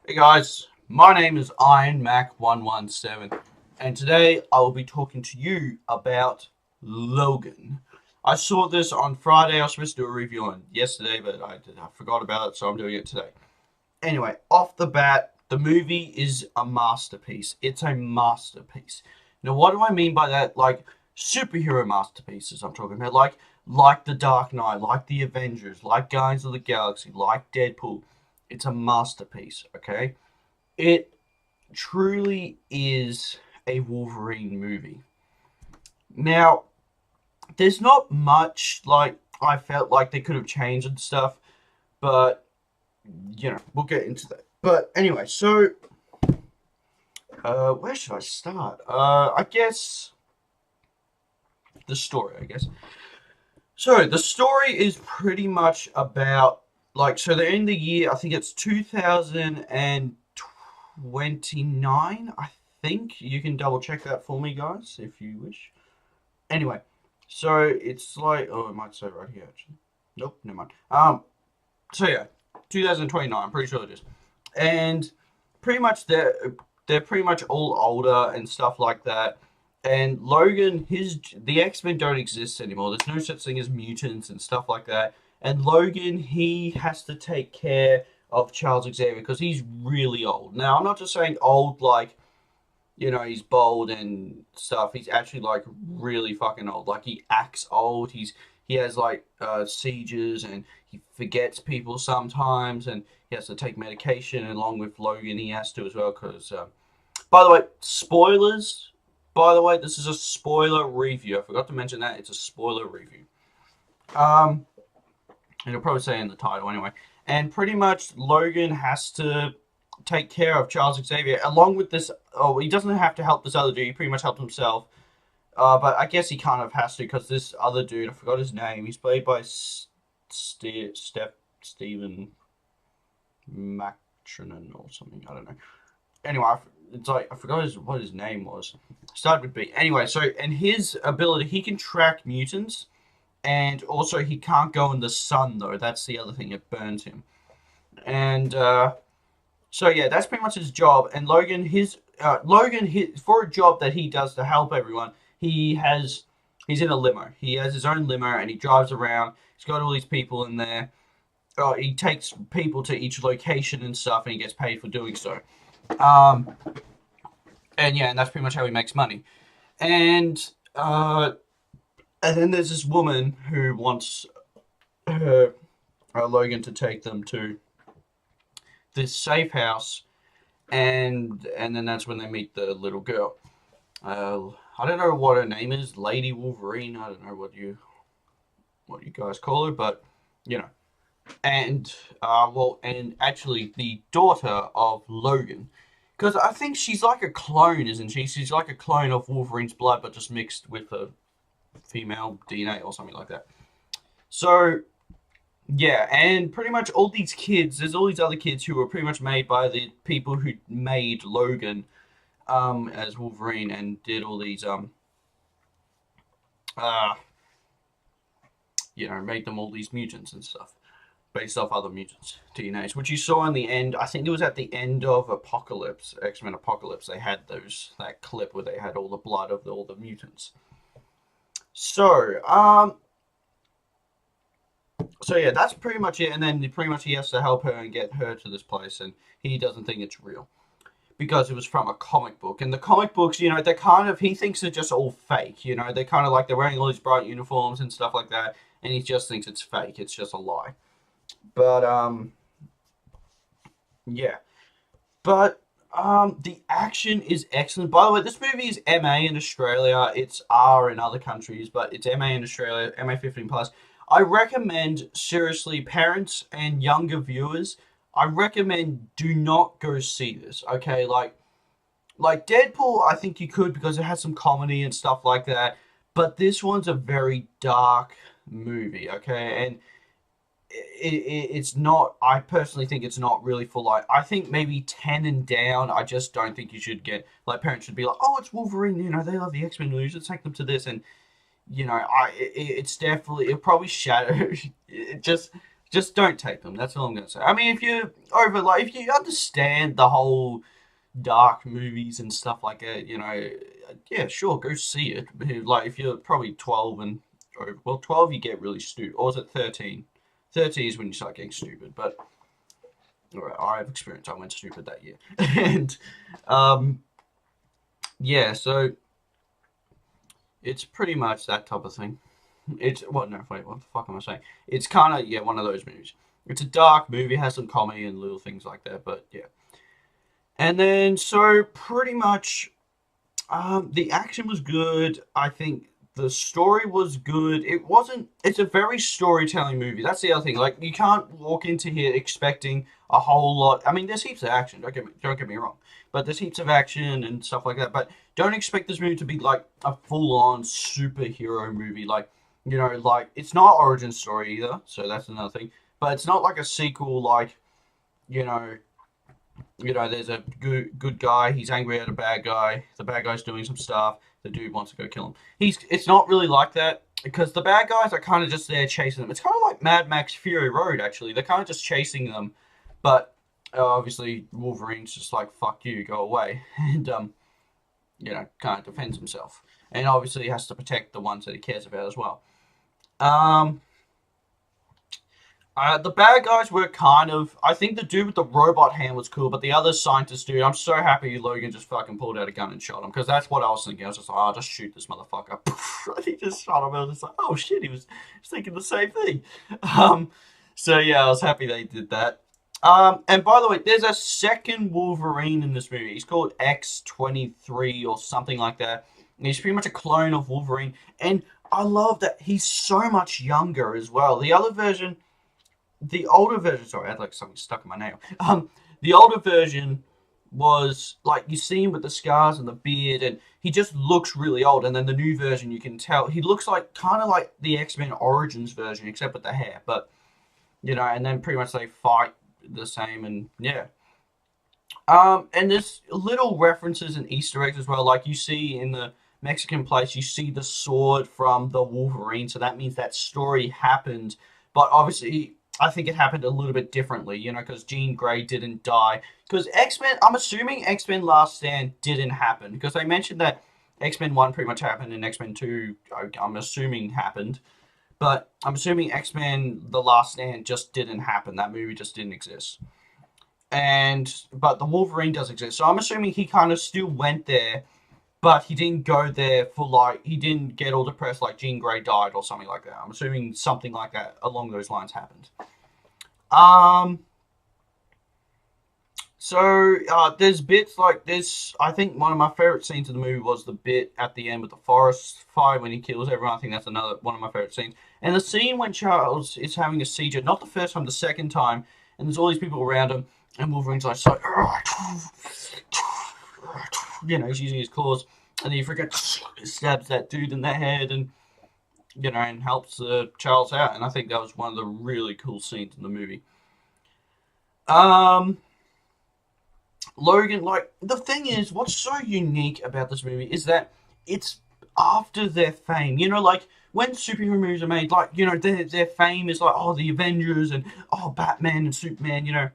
Hey guys, my name is IronMac117, and today I will be talking to you about Logan. I saw this on Friday. I was supposed to do a review on yesterday, but I forgot about it, so I'm doing it today. Anyway, off the bat, the movie is a masterpiece. It's a masterpiece. Now, what do I mean by that? Like superhero masterpieces. I'm talking about like The Dark Knight, like The Avengers, like Guardians of the Galaxy, like Deadpool. It's a masterpiece. Okay, it truly is a Wolverine movie. Now, there's not much like I felt like they could have changed and stuff, but we'll get into that. But anyway, so where should I start? I guess the story. I guess so. The story is pretty much about so they're in the year. I think it's 2029. I think you can double check that for me, guys, if you wish. Anyway, so it's like I might say right here actually. Nope, never mind. So yeah, 2029. I'm pretty sure it is, and pretty much they're pretty much all older and stuff like that. And Logan, the X-Men don't exist anymore. There's no such thing as mutants and stuff like that. And Logan, he has to take care of Charles Xavier because he's really old. Now, I'm not just saying old like he's bald and stuff. He's actually like really fucking old. Like he acts old. He has like seizures and he forgets people sometimes, and he has to take medication. And along with Logan, he has to as well. Because by the way, spoilers. By the way, this is a spoiler review. I forgot to mention that it's a spoiler review. And you'll probably say in the title anyway. And pretty much Logan has to take care of Charles Xavier along with this. Oh, he doesn't have to help this other dude. He pretty much helped himself. But I guess he kind of has to because this other dude, I forgot his name. He's played by Stephen Macrinan or something. I don't know. Anyway, it's like I forgot what his name was. Started with B. Anyway, so and his ability, he can track mutants, and also he can't go in the sun though. That's the other thing; it burns him. And so yeah, that's pretty much his job. And for a job that he does to help everyone, he's in a limo. He has his own limo, and he drives around. He's got all these people in there. He takes people to each location and stuff, and he gets paid for doing so. Um, and yeah, and that's pretty much how he makes money. And uh, and then there's this woman who wants her Logan to take them to this safe house, and then that's when they meet the little girl. I don't know what her name is, Lady Wolverine. I don't know what you guys call her, but you know. And and actually the daughter of Logan, because I think she's like a clone, isn't she? She's like a clone of Wolverine's blood, but just mixed with a female DNA or something like that. So yeah, and pretty much all these kids, there's all these other kids who were pretty much made by the people who made Logan as Wolverine and did all these uh made them all these mutants and stuff based off other mutants DNAs, which you saw in the end. I think it was at the end of Apocalypse, X-Men Apocalypse. They had that clip where they had all the blood of all the mutants. So so yeah, that's pretty much it. And then pretty much he has to help her and get her to this place, and he doesn't think it's real because it was from a comic book. And the comic books, they're kind of, he thinks they're just all fake. They're kind of like they're wearing all these bright uniforms and stuff like that, and he just thinks it's fake. It's just a lie. But yeah. But the action is excellent. By the way, this movie is MA in Australia. It's R in other countries, but it's MA in Australia, MA 15 plus. I recommend seriously, parents and younger viewers. I recommend do not go see this. Okay, like Deadpool, I think you could because it has some comedy and stuff like that. But this one's a very dark movie. Okay, and it's not. I personally think it's not really for like. I think maybe 10 and down. I just don't think you should get like parents should be like, oh, it's Wolverine. They love the X-Men movies. Let's take them to this, and it's definitely it probably shadows. It just Just don't take them. That's all I'm gonna say. I mean, if you over like if you understand the whole dark movies and stuff like that, yeah, sure, go see it. Like if you're probably 12 and over, well, 12 you get really stupid, or is it 13? 13 is when you start getting stupid. But all right, I have experience. I went stupid that year, and um, yeah, so it's pretty much that type of thing. It's what? No, wait, what the fuck am I saying? It's kind of yeah, one of those movies. It's a dark movie, has some comedy and little things like that, but yeah. And then so pretty much, the action was good. I think the story was good. It wasn't. It's a very storytelling movie. That's the other thing. Like you can't walk into here expecting a whole lot. I mean, there's heaps of action. Don't get me wrong, but there's heaps of action and stuff like that. But don't expect this movie to be like a full-on superhero movie. Like it's not origin story either. So that's another thing. But it's not like a sequel. Like you know there's a good guy. He's angry at a bad guy. The bad guy's doing some stuff. The dude wants to go kill him. It's not really like that because the bad guys are kind of just there chasing them. It's kind of like Mad Max Fury Road actually. They're kind of just chasing them, but obviously Wolverine's just like fuck you, go away, and kind of defends himself, and obviously he has to protect the ones that he cares about as well. Um, the bad guys were kind of. I think the dude with the robot hand was cool, but the other scientist dude, I'm so happy Logan just fucking pulled out a gun and shot him because that's what I was thinking. I was just like, oh, just shoot this motherfucker. And he just shot him. I was just like, oh shit, he was thinking the same thing. Um, so yeah, I was happy they did that. And by the way, there's a second Wolverine in this movie. He's called X-23 or something like that. And he's pretty much a clone of Wolverine, and I love that he's so much younger as well. The older version, sorry, I had like something stuck in my nail. The older version was like you see him with the scars and the beard, and he just looks really old. And then the new version, you can tell he looks like kind of like the X-Men Origins version, except with the hair. But and then pretty much they fight the same, and yeah. And there's little references and Easter eggs as well, like you see in the Mexican place, you see the sword from the Wolverine, so that means that story happened. But obviously, I think it happened a little bit differently, because Jean Grey didn't die. Because X-Men, I'm assuming X-Men Last Stand didn't happen. Because they mentioned that X-Men 1 pretty much happened and X-Men 2, I'm assuming happened. But I'm assuming X-Men The Last Stand just didn't happen. That movie just didn't exist. But the Wolverine does exist. So I'm assuming he kind of still went there, but he didn't go there for like, he didn't get all depressed like Jean Grey died or something like that. I'm assuming something like that along those lines happened. Um, there's bits like this. I think one of my favorite scenes in the movie was the bit at the end with the forest fire when he kills everyone. I think that's another one of my favorite scenes. And the scene when Charles is having a seizure, not the first time, the second time, and there's all these people around him, and Wolverine's like, so, he's using his claws, and then he freaking stabs that dude in the head, and helps Charles out. And I think that was one of the really cool scenes in the movie. Logan, like, the thing is, what's so unique about this movie is that it's after their fame. Like, when superhero movies are made, like, their fame is like, oh, the Avengers and, oh, Batman and Superman,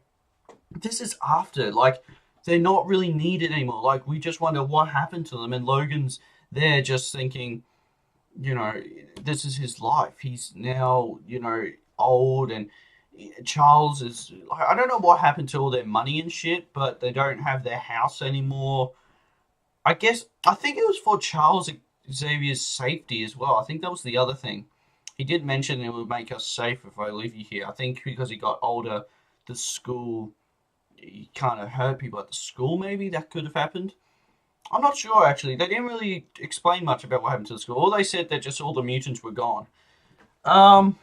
This is after. Like, they're not really needed anymore. Like, we just wonder what happened to them. And Logan's there just thinking, this is his life. He's now, old, and Charles is like, I don't know what happened to all their money and shit, but they don't have their house anymore. I think it was for Charles Xavier's safety as well. I think that was the other thing. He did mention it would make us safe if I leave you here. I think because he got older, the school, he kind of hurt people at the school, maybe that could have happened. I'm not sure actually. They didn't really explain much about what happened to the school. All they said that just all the mutants were gone. Um,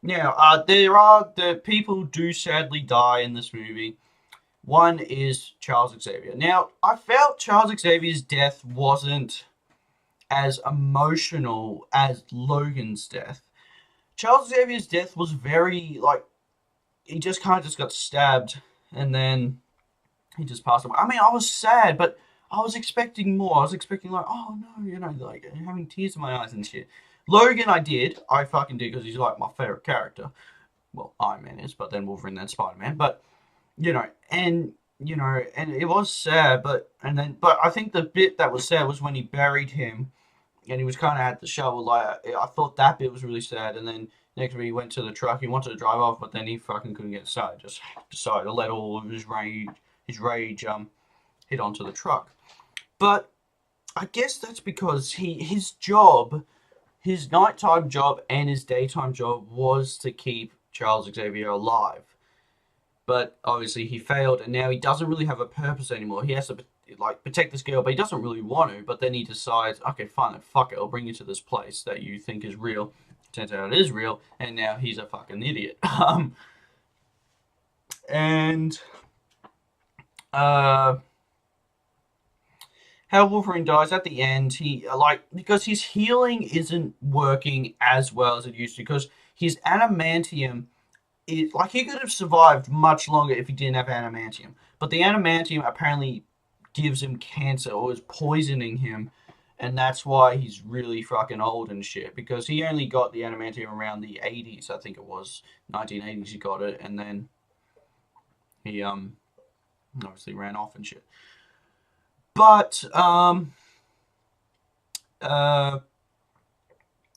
the people do sadly die in this movie. One is Charles Xavier. Now, I felt Charles Xavier's death wasn't as emotional as Logan's death. Charles Xavier's death was very, like, he just kind of just got stabbed and then he just passed away. I mean, I was sad, but I was expecting more. I was expecting, like, oh no, like, having tears in my eyes and shit. Logan, I fucking did, because he's like my favorite character. well, Iron Man is, but then Wolverine, then Spider-Man. But and it was sad, but I think the bit that was sad was when he buried him, and he was kind of at the shovel. Like I thought that bit was really sad, and then next week he went to the truck. He wanted to drive off, but then he fucking couldn't get started. Just decided to let all of his rage hit onto the truck. But I guess that's because his job, his nighttime job and his daytime job was to keep Charles Xavier alive. But obviously he failed, and now he doesn't really have a purpose anymore. He has to like protect this girl, but he doesn't really want to. But then he decides, okay, fine, fuck it, I'll bring you to this place that you think is real. Turns out it is real, and now he's a fucking idiot. And uh, how Wolverine dies at the end, he because his healing isn't working as well as it used to, because his adamantium he could have survived much longer if he didn't have adamantium. But the adamantium apparently gives him cancer or is poisoning him, and that's why he's really fucking old and shit. Because he only got the adamantium around the 80s, I think it was 1980s. He got it, and then he obviously ran off and shit. But uh,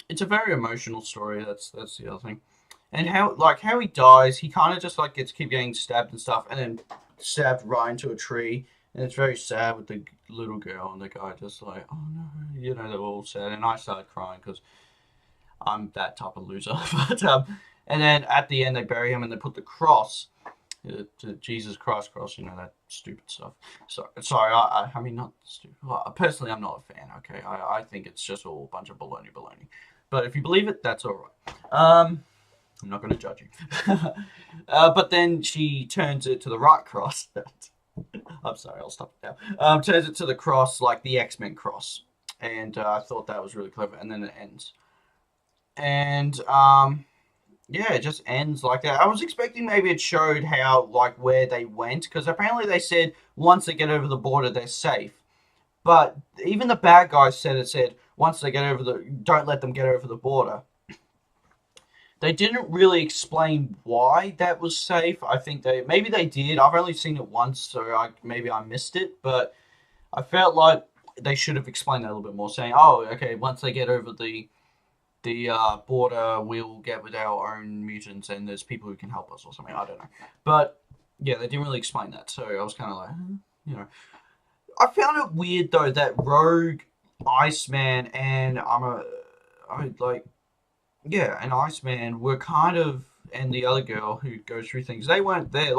it's a very emotional story. That's the other thing. And how he dies, he kind of just like keep getting stabbed and stuff, and then stabbed right into a tree, and it's very sad with the little girl and the guy just like, oh no, they're all sad, and I started crying because I'm that type of loser. But and then at the end they bury him and they put the cross, the Jesus Christ cross, that stupid stuff. So sorry, I mean not stupid. Well, personally, I'm not a fan. Okay, I think it's just all a bunch of baloney. But if you believe it, that's all right. I'm not going to judge you. But then she turns it to the right cross. I'm sorry, I'll stop it now. Turns it to the cross, like the X-Men cross. And I thought that was really clever. And then it ends. And, yeah, it just ends like that. I was expecting maybe it showed how, where they went. Because apparently they said once they get over the border, they're safe. But even the bad guys said, once they get over don't let them get over the border. They didn't really explain why that was safe. I think maybe they did. I've only seen it once, so maybe I missed it. But I felt like they should have explained that a little bit more, saying, "Oh, okay, once they get over the border, we'll get with our own mutants, and there's people who can help us or something." I don't know, but yeah, they didn't really explain that, so I was kind of like, I found it weird though that Rogue, Iceman, and and Iceman were kind of, and the other girl who goes through things, they weren't there.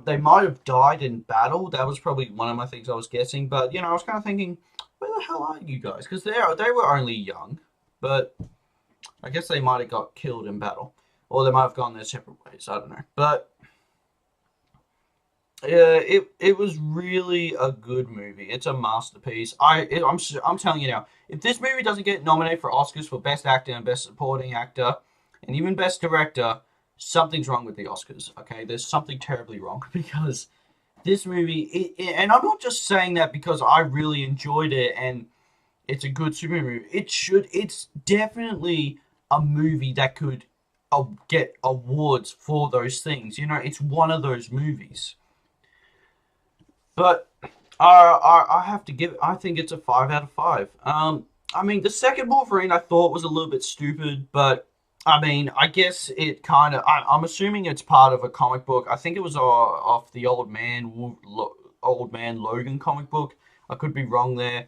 They might have died in battle. That was probably one of my things I was guessing. But I was kind of thinking, where the hell are you guys? Because they were only young, but I guess they might have got killed in battle, or they might have gone their separate ways. I don't know, but it was really a good movie. It's a masterpiece. I'm telling you now, if this movie doesn't get nominated for Oscars for Best Actor and Best Supporting Actor, and even Best Director, something's wrong with the Oscars. Okay, there's something terribly wrong, because this movie, and I'm not just saying that because I really enjoyed it and it's a good super movie. It's definitely a movie that could get awards for those things. It's one of those movies. But I have to give it, I think it's a 5 out of 5. I mean, the second Wolverine I thought was a little bit stupid, but I mean, I guess it kind of, I'm assuming it's part of a comic book. I think it was off the Old Man Logan comic book. I could be wrong there,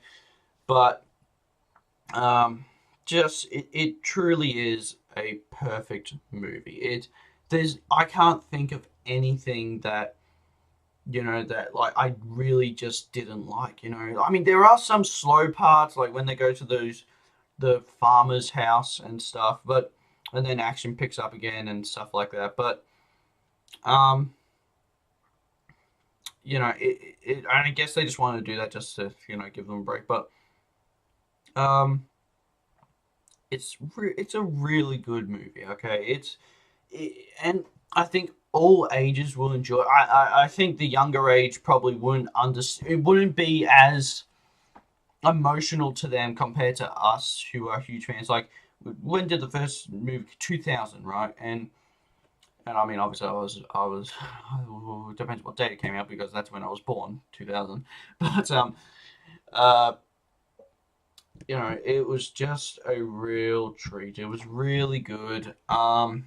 but it truly is a perfect movie. I can't think of anything that I really just didn't like. I mean, there are some slow parts, like when they go to the farmer's house and stuff, and then action picks up again and stuff like that. But I guess they just wanted to do that just to give them a break. But it's a really good movie. Okay, and I think all ages will enjoy. I think the younger age probably wouldn't understand. It wouldn't be as emotional to them compared to us who are huge fans. Like, when did the first movie? 2000, right? And And I mean, obviously, it depends what date it came out because that's when I was born, 2000. But uh, it was just a real treat. It was really good. I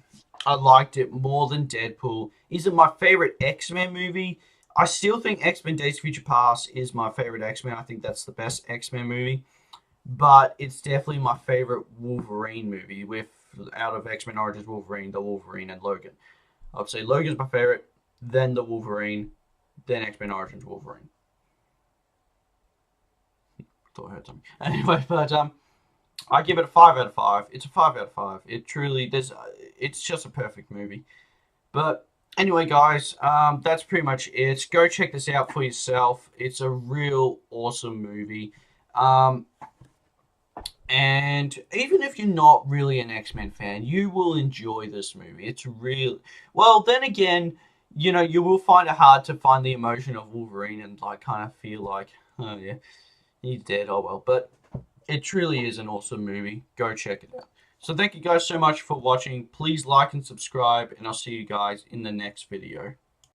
liked it more than Deadpool. Is it my favorite X-Men movie? I still think X-Men Days of Future Past is my favorite X-Men. I think that's the best X-Men movie. But it's definitely my favorite Wolverine movie with out of X-Men Origins Wolverine, the Wolverine and Logan. I'd say Logan's my favorite, then the Wolverine, then X-Men Origins Wolverine. Thought I heard something. Anyway, but I give it a 5 out of 5. It's a 5 out of 5. It truly does. It's just a perfect movie. But anyway, guys, that's pretty much it. Go check this out for yourself. It's a real awesome movie. And even if you're not really an X-Men fan, you will enjoy this movie. It's real. Well, then again, you will find it hard to find the emotion of Wolverine and like kind of feel like, oh yeah, he's dead. Oh well. But it truly is an awesome movie. Go check it out. So thank you guys so much for watching. Please like and subscribe, and I'll see you guys in the next video.